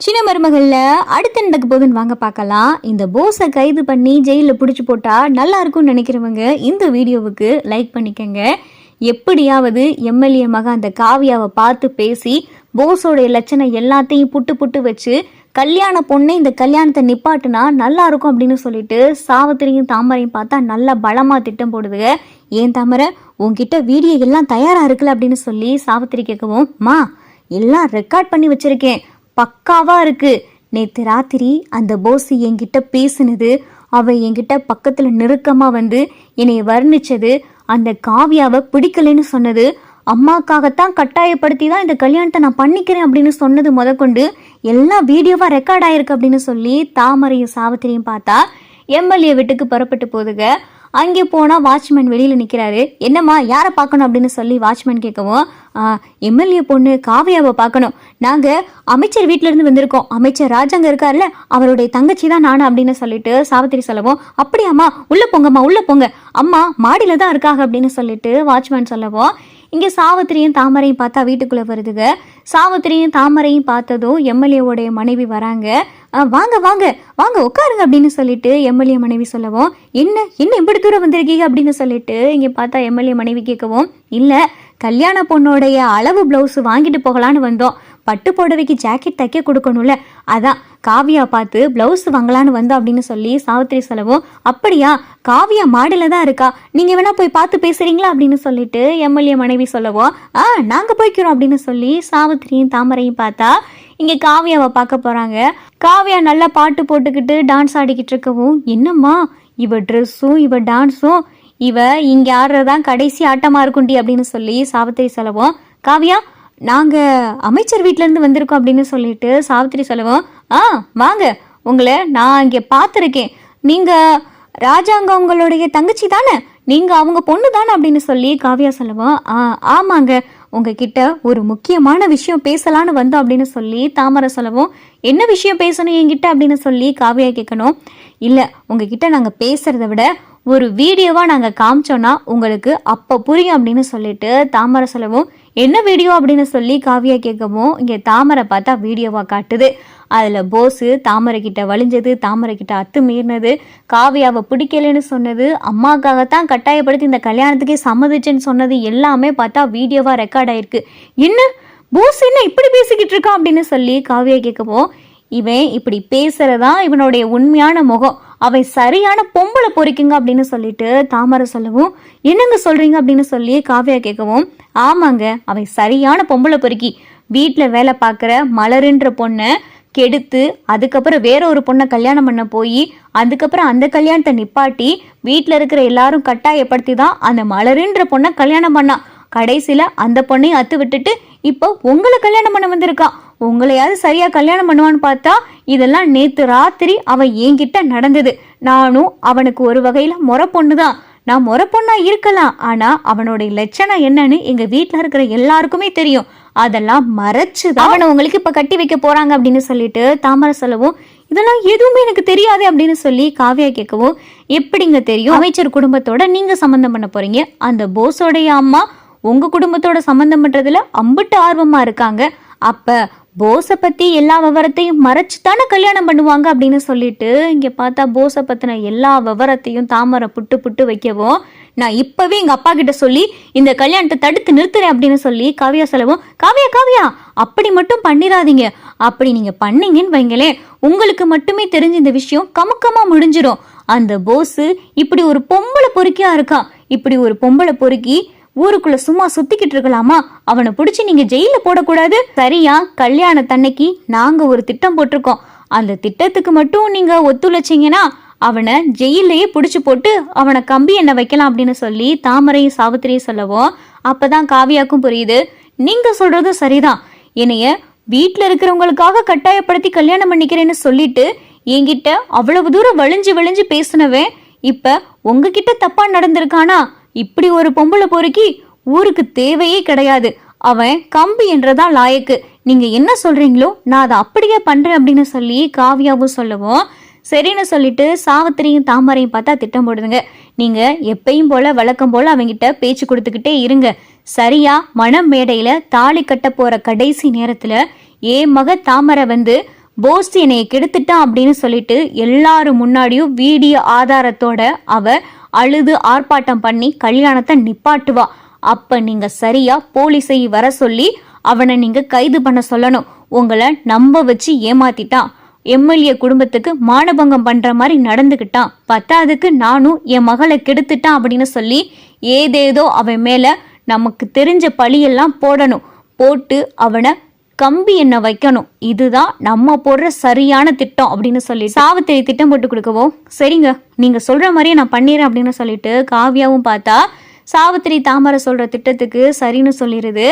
சின்ன மருமகள்ல அடுத்து நடக்க போகுதுன்னு வாங்க பார்க்கலாம். இந்த போஸை கைது பண்ணி ஜெயிலில் பிடிச்சி போட்டா நல்லா இருக்கும்னு நினைக்கிறவங்க இந்த வீடியோவுக்கு லைக் பண்ணிக்கங்க. எப்படியாவது எம்எல்ஏ மக அந்த காவியாவை பார்த்து பேசி போஸோடைய லட்சணம் எல்லாத்தையும் புட்டு புட்டு வச்சு கல்யாண பொண்ணை இந்த கல்யாணத்தை நிப்பாட்டுனா நல்லா இருக்கும் அப்படின்னு சொல்லிட்டு சாவித்திரியும் தாமரையும் பார்த்தா நல்லா பலமா திட்டம் போடுதுங்க. ஏன் தாமரை, உன்கிட்ட வீடியோ எல்லாம் தயாரா இருக்குல்ல அப்படின்னு சொல்லி சாவித்திரி கேட்கவும், மா எல்லாம் ரெக்கார்ட் பண்ணி வச்சிருக்கேன், பக்காவா இருக்கு. நேற்று ராத்திரி அந்த போஸ் என்கிட்ட பேசினது, அவ என்கிட்ட பக்கத்துல நெருக்கமா வந்து என்னை வர்ணிச்சது, அந்த காவியாவை பிடிக்கலன்னு சொன்னது, அம்மாக்காகத்தான் கட்டாயப்படுத்தி தான் இந்த கல்யாணத்தை நான் பண்ணிக்கிறேன் அப்படின்னு சொன்னது முதற்கொண்டு எல்லாம் வீடியோவா ரெக்கார்ட் ஆயிருக்கு அப்படின்னு சொல்லி தாமரையும் சாவித்திரியும் பார்த்தா எம்எல்ஏ வீட்டுக்கு புறப்பட்டு போதுங்க. அங்கே போனால் வாட்ச்மேன் வெளியில் நிற்கிறாரு. என்னம்மா, யாரை பார்க்கணும் அப்படின்னு சொல்லி வாட்ச்மேன் கேட்கவும், எம்எல்ஏ பொண்ணு காவியாவை பார்க்கணும். நாங்கள் அமைச்சர் வீட்டிலேருந்து வந்திருக்கோம், அமைச்சர் ராஜாங்க இருக்கார்ல, அவருடைய தங்கச்சி தான் நானும் அப்படின்னு சொல்லிட்டு சாவித்திரி சொல்லவும், அப்படியாம்மா உள்ளே போங்கம்மா உள்ளே போங்க, அம்மா மாடியில் தான் இருக்காங்க அப்படின்னு சொல்லிட்டு வாட்ச்மேன் சொல்லவும், இங்கே சாவித்திரியும் தாமரையும் பார்த்தா வீட்டுக்குள்ளே வருதுங்க. சாவித்திரியும் தாமரையும் பார்த்ததும் எம்எல்ஏவோடைய மனைவி வராங்க. வாங்க வாங்க வாங்க உட்காருங்க அப்படின்னு சொல்லிட்டு எம்எல்ஏ மனைவி சொல்லவும், என்ன என்ன இப்படி தூரம் வந்திருக்கீங்க அப்படின்னு சொல்லிட்டு இங்கே பார்த்தா எம்எல்ஏ மனைவி கேட்கவும், இல்லை கல்யாண பொண்ணோடைய அளவு பிளவுஸ் வாங்கிட்டு போகலான்னு வந்தோம், பட்டு புடவைக்கு ஜாக்கெட் தைக்க கொடுக்கணும்ல, அதான் காவியா பார்த்து பிளவுஸ் வாங்கலான்னு வந்தோம் அப்படின்னு சொல்லி சாவித்திரி சொல்லவும், அப்படியா காவியா மாடியில் தான் இருக்கா, நீங்கள் வேணா போய் பார்த்து பேசுறீங்களா அப்படின்னு சொல்லிட்டு எம்எல்ஏ மனைவி சொல்லவும், நாங்கள் போய்க்கிறோம் அப்படின்னு சொல்லி சாவித்திரியும் தாமரையும் பார்த்தா இங்கே காவியாவை பார்க்க போகிறாங்க. காவியா நல்லா பாட்டு போட்டுக்கிட்டு டான்ஸ் ஆடிக்கிட்டு இருக்கவும், என்னம்மா இவ ட்ரெஸ்ஸும் இவ டான்ஸும், இவ இங்கே ஆடுறதான் கடைசி ஆட்டமாக இருக்குண்டி அப்படின்னு சொல்லி சாவித்திரி சொல்லவும், காவியா நாங்கள் அமைச்சர் வீட்டிலேருந்து வந்திருக்கோம் அப்படின்னு சொல்லிட்டு சாவித்திரி சொல்லவும், வாங்க, உங்களை நான் இங்கே பார்த்துருக்கேன், நீங்கள் ராஜாங்க உங்களுடைய தங்கச்சி தானே, நீங்கள் அவங்க பொண்ணு தானே அப்படின்னு சொல்லி காவியா சொல்லவும், ஆமாங்க, உங்ககிட்ட ஒரு முக்கியமான விஷயம் பேசலான்னு வந்தோம் அப்படின்னு சொல்லி தாமரை சொல்லவும், என்ன விஷயம் பேசணும் என்கிட்ட அப்படின்னு சொல்லி காவியா கேட்கணும். இல்லை, உங்ககிட்ட நாங்கள் பேசுகிறத விட ஒரு வீடியோவாக நாங்கள் காமிச்சோன்னா உங்களுக்கு அப்போ புரியும் அப்படின்னு சொல்லிட்டு தாமரை சொல்லவும், என்ன வீடியோ அப்படின்னு சொல்லி காவியா கேட்கவும், இங்கே தாமரை பார்த்தா வீடியோவாக காட்டுது. அதில் போஸு தாமரை கிட்ட வலிஞ்சது, தாமரை கிட்ட அத்து மீறினது, காவியாவை பிடிக்கலன்னு சொன்னது, அம்மாக்காகத்தான் கட்டாயப்படுத்தி இந்த கல்யாணத்துக்கே சம்மதிச்சுன்னு சொன்னது எல்லாமே பார்த்தா வீடியோவாக ரெக்கார்ட் ஆயிருக்கு. என்ன போஸ் என்ன இப்படி பேசிக்கிட்டு இருக்கான் அப்படின்னு சொல்லி காவியா கேட்கவும், இவன் இப்படி பேசுறதா இவனுடைய உண்மையான முகம், அவன் சரியான பொம்பளை பொறிக்குங்க அப்படின்னு சொல்லிட்டு தாமரை சொல்லவும், என்னங்க சொல்றீங்க அப்படின்னு சொல்லி காவியா கேட்கவும், ஆமாங்க, அவன் சரியான பொம்பளை பொறுக்கி, வீட்டில் வேலை பார்க்குற மலருன்ற பொண்ணை கெடுத்து அதுக்கப்புறம் வேற ஒரு பொண்ணை கல்யாணம் பண்ண போய் அதுக்கப்புறம் அந்த கல்யாணத்தை நிப்பாட்டி வீட்டில் இருக்கிற எல்லாரும் கட்டாயப்படுத்தி தான் அந்த மலருன்ற பொண்ணை கல்யாணம் பண்ணான். கடைசியில் அந்த பொண்ணையும் அத்து விட்டுட்டு இப்போ உங்களை கல்யாணம் பண்ண வந்திருக்கான். உங்களையாவது சரியா கல்யாணம் பண்ணுவான்னு பார்த்தா இதெல்லாம் நேற்று ராத்திரி அவன் என்கிட்ட நடந்தது. நானும் அவனுக்கு ஒரு வகையில முறை பொண்ணு தான், நான் முறை பொண்ணா இருக்கலாம், ஆனா அவனுடைய லட்சணம் என்னன்னு எங்க வீட்டுல இருக்கிற எல்லாருக்குமே தெரியும், அதெல்லாம் மறைச்சுதான் அவனை உங்களுக்கு இப்ப கட்டி வைக்க போறாங்க அப்படின்னு சொல்லிட்டு தாமரை சொல்லவும், இதெல்லாம் எதுவுமே எனக்கு தெரியாது அப்படின்னு சொல்லி காவியா கேட்கவும், எப்படிங்க தெரியும், அமைச்சர் குடும்பத்தோட நீங்க சம்பந்தம் பண்ண போறீங்க, அந்த போஸோடைய அம்மா உங்க குடும்பத்தோட சம்பந்தம் பண்றதுல அம்பிட்டு ஆர்வமா இருக்காங்க, அப்ப போஸை பத்தி எல்லா விவரத்தையும் மறைச்சு தானே கல்யாணம் பண்ணுவாங்க அப்படின்னு சொல்லிட்டு இங்க பார்த்தா போஸை பத்தின எல்லா விவரத்தையும் தாமரை புட்டு புட்டு வைக்கவும், நான் இப்பவே எங்க அப்பா கிட்ட சொல்லி இந்த கல்யாணத்தை தடுத்து நிறுத்துறேன் அப்படின்னு சொல்லி காவியா சொல்லவும், காவியா காவியா அப்படி மட்டும் பண்ணிடாதீங்க, அப்படி நீங்க பண்ணீங்கன்னு வைங்களேன் உங்களுக்கு மட்டுமே தெரிஞ்ச இந்த விஷயம் கமக்கமா முடிஞ்சிடும். அந்த போஸ் இப்படி ஒரு பொம்பளை பொறுக்கியா இருக்கான், இப்படி ஒரு பொம்பளை பொறுக்கி ஊருக்குள்ள சும்மா சுத்திக்கிட்டு இருக்கலாமா, அவனை பிடிச்சி நீங்க ஜெயில போடக்கூடாது. சரியா கல்யாணத்தன்னைக்கு நாங்க ஒரு திட்டம் போட்டிருக்கோம், அந்த திட்டத்துக்கு மட்டும் நீங்க ஒத்துழைச்சிங்கன்னா அவனை ஜெயிலையே பிடிச்சி போட்டு அவனை கம்பி என்ன வைக்கலாம் அப்படின்னு சொல்லி தாமரையும் சாவித்திரியும் சொல்லவும், அப்பதான் காவியாக்கும் புரியுது, நீங்க சொல்றது சரிதான், என்னைய வீட்டுல இருக்கிறவங்களுக்காக கட்டாயப்படுத்தி கல்யாணம் பண்ணிக்கிறேன்னு சொல்லிட்டு என்கிட்ட அவ்வளவு தூரம் வழிஞ்சு வழிஞ்சு பேசினவன் இப்ப உங்ககிட்ட தப்பா நடந்திருக்கானா, இப்படி ஒரு பொம்பளை பொறுக்கி ஊருக்கு தேவையே கிடையாது, அவன் கம்பி என்றதான் லாயக்கு, நீங்க என்ன சொல்றீங்களோ நான் அதை அப்படியே பண்றேன் அப்படின்னு சொல்லி காவியாவும் சொல்லவும், சரின்னு சொல்லிட்டு சாவித்திரியும் தாமரையும் பார்த்தா திட்டம் போடுதுங்க. நீங்க எப்பயும் போல வழக்கம் போல அவங்கிட்ட பேச்சு கொடுத்துக்கிட்டே இருங்க, சரியா மனம் மேடையில தாலி கட்ட போற கடைசி நேரத்துல மக தாமரை வந்து போஸ் என்னைய கெடுத்துட்டான் அப்படின்னு சொல்லிட்டு எல்லாரும் முன்னாடியும் வீடியோ ஆதாரத்தோட அவ அழுது ஆர்ப்பாட்டம் பண்ணி கல்யாணத்தை நிப்பாட்டுவா. அப்ப நீங்க சரியா போலீஸை வர சொல்லி அவனை நீங்க கைது பண்ண சொல்லணும். உங்களை நம்ப வச்சு ஏமாத்திட்டான், எம்எல்ஏ குடும்பத்துக்கு மானபங்கம் பண்ற மாதிரி நடந்துக்கிட்டான், பத்தாவதுக்கு நானும் என் மகளை கெடுத்துட்டான் அப்படின்னு சொல்லி ஏதேதோ அவன் மேல நமக்கு தெரிஞ்ச பழியெல்லாம் போடணும். போட்டு அவனை கம்பி என்ன வைக்கணும். இதுதான் நம்ம போடுற சரியான திட்டம் அப்படின்னு சொல்லி சாவித்திரி திட்டம் போட்டு கொடுக்கவும், சரிங்க நீங்க சொல்ற மாதிரியே நான் பண்ணிடுறேன் அப்படின்னு சொல்லிட்டு காவியாவும் பார்த்தா சாவித்திரி தாமரை சொல்ற திட்டத்துக்கு சரின்னு சொல்லிடுது.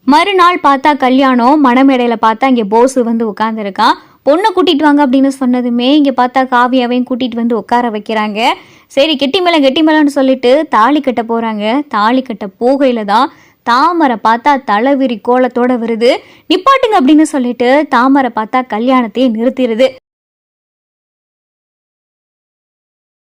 மறுநாள் பார்த்தா கல்யாணம். மணமேடையில பார்த்தா இங்க போஸ் வந்து உட்கார்ந்துருக்கான். பொண்ணை கூட்டிட்டு வாங்க அப்படின்னு சொன்னதுமே இங்க பார்த்தா காவியாவையும் கூட்டிட்டு வந்து உட்கார வைக்கிறாங்க. சரி கெட்டி மேலன்னு சொல்லிட்டு தாலி கட்ட போறாங்க. தாலி கட்ட போகையில தான் தாமரை பார்த்தா தலைவிரி கோலத்தோட வருது. நிப்பாட்டுங்க அப்படின்னு சொல்லிட்டு தாமரை பார்த்தா கல்யாணத்தையே நிறுத்திடுது.